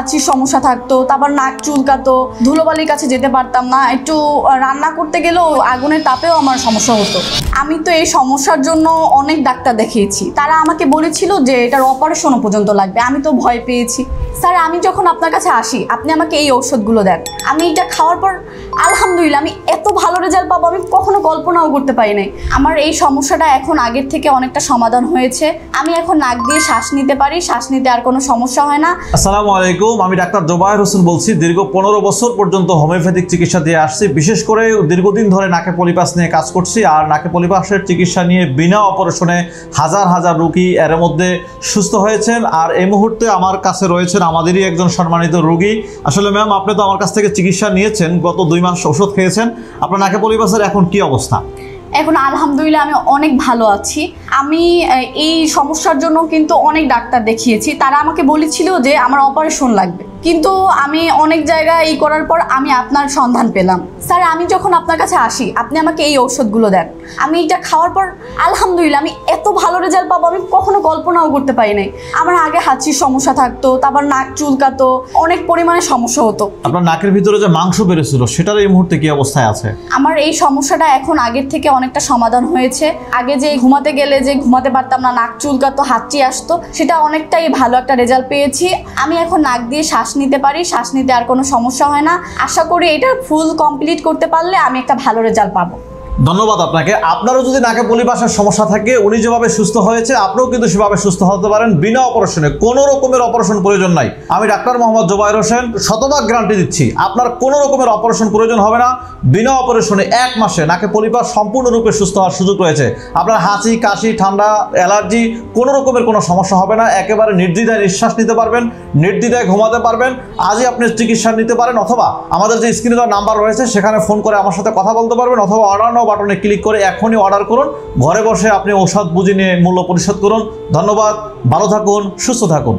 হাঁচির সমস্যা থাকতো, তারপর নাক চুলকাতো, ধুলোবালির কাছে যেতে পারতাম না, একটু রান্না করতে গেলেও আগুনের তাপেও আমার সমস্যা হতো। আমি তো এই সমস্যার জন্য অনেক ডাক্তার দেখিয়েছি, তারা আমাকে বলেছিল যে এটার অপারেশনও পর্যন্ত লাগবে। আমি তো ভয় পেয়েছি। স্যার, আমি যখন আপনার কাছে আসি আপনি আমাকে এই ঔষধগুলো দেন, আমি এটা খাওয়ার পর আলহামদুলিল্লাহ আমি এত ভালো রেজাল্ট পাবো আমি কখনো কল্পনাও করতে পারি নাই। আমার এই সমস্যাটা এখন আগের থেকে অনেকটা সমাধান হয়েছে। আমি এখন নাক দিয়ে শ্বাস নিতে পারি, শ্বাস নিতে আর কোনো সমস্যা হয় না। আসসালামু আলাইকুম, আমি ডাক্তার জোবায়ের হোসেন বলছি। দীর্ঘ 15 বছর পর্যন্ত হোমিওপ্যাথিক চিকিৎসা দিয়ে আসছি। বিশেষ করে দীর্ঘদিন ধরে নাকে পলিপাস নিয়ে কাজ করছি, আর নাকে পলিপাসের চিকিৎসা নিয়ে বিনা অপারেশনে হাজার হাজার রোগী এর মধ্যে সুস্থ হয়েছেন। আর এই মুহূর্তে আমার কাছে রয়েছেন আমাদেরই একজন সম্মানিত রোগী। আসলে ম্যাম, আপনি তো আমার কাছ থেকে চিকিৎসা নিয়েছেন, গত 2 মাস ওষুধ খেয়েছেন। আপনার নাকে পলিপাসের এখন কি অবস্থা? এখন আলহামদুলিল্লাহ আমি অনেক ভালো আছি। আমি এই সমস্যার জন্য কিন্তু অনেক ডাক্তার দেখিয়েছি, তারা আমাকে বলেছিল যে আমার অপারেশন লাগবে, কিন্তু আমি অনেক জায়গায় করার পর আমি আপনার সন্ধান পেলাম। স্যার, আমি যখন আপনার কাছে আসি আপনি আমাকে এই ঔষধগুলো দেন, আমি এটা খাওয়ার পর আলহামদুলিল্লাহ আমি এত ভালো রেজাল্ট পাবো আমি কখনো কল্পনাও করতে পারি নাই। আমার আগে হাঁচির সমস্যা থাকতো, তারপর নাক চুলকাতো, অনেক পরিমাণে সমস্যা হতো। আপনার নাকের ভিতরে যে মাংস বেরোছিল সেটার এই মুহূর্তে কি অবস্থায় আছে? আমার এই সমস্যাটা এখন আগের থেকে অনেকটা সমাধান হয়েছে। আগে যে ঘুমাতে গেলে যে ঘুমাতে পারতাম না, নাক চুলকাতো, হাঁচি আসতো, সেটা অনেকটাই ভালো একটা রেজাল্ট পেয়েছি। আমি এখন নাক দিয়ে শ্বাস নিতে পারি, শ্বাস নিতে আর কোনো সমস্যা হয় না। আশা করি এটা ফুল কমপ্লিট করতে পারলে আমি একটা ভালো রেজাল্ট পাবো। ধন্যবাদ আপনাকে। আপনারও যদি নাকে পলিপাসের সমস্যা থাকে, উনি যেভাবে সুস্থ হয়েছে আপনিও কিন্তু সেভাবে সুস্থ হতে পারেন বিনা অপারেশনে। কোনো রকমের অপারেশন প্রয়োজন নাই। আমি ডাক্তার মোহাম্মদ জোবায়ের হোসেন শতভাগ গ্যারান্টি দিচ্ছি আপনার কোনো রকমের অপারেশন প্রয়োজন হবে না। বিনা অপারেশনে 1 মাসে নাকে পলিপাস সম্পূর্ণরূপে সুস্থ হওয়ার সুযোগ রয়েছে। আপনার হাঁচি, কাশি, ঠান্ডা, অ্যালার্জি কোনো রকমের কোনো সমস্যা হবে না। একেবারে নির্দ্বিধায় নিঃশ্বাস নিতে পারবেন, নির্দ্বিধায় ঘুমাতে পারবেন। আজই আপনি চিকিৎসা নিতে পারেন, অথবা আমাদের যে স্ক্রিনে দেওয়া নাম্বার রয়েছে সেখানে ফোন করে আমার সাথে কথা বলতে পারবেন, অথবা অর্ডার নাও বাটনে ক্লিক করে এখনই অর্ডার করুন। ঘরে বসে আপনি ঔষধ বুঝে নিয়ে মূল্য পরিশোধ করুন। ধন্যবাদ, ভালো থাকুন, সুস্থ থাকুন।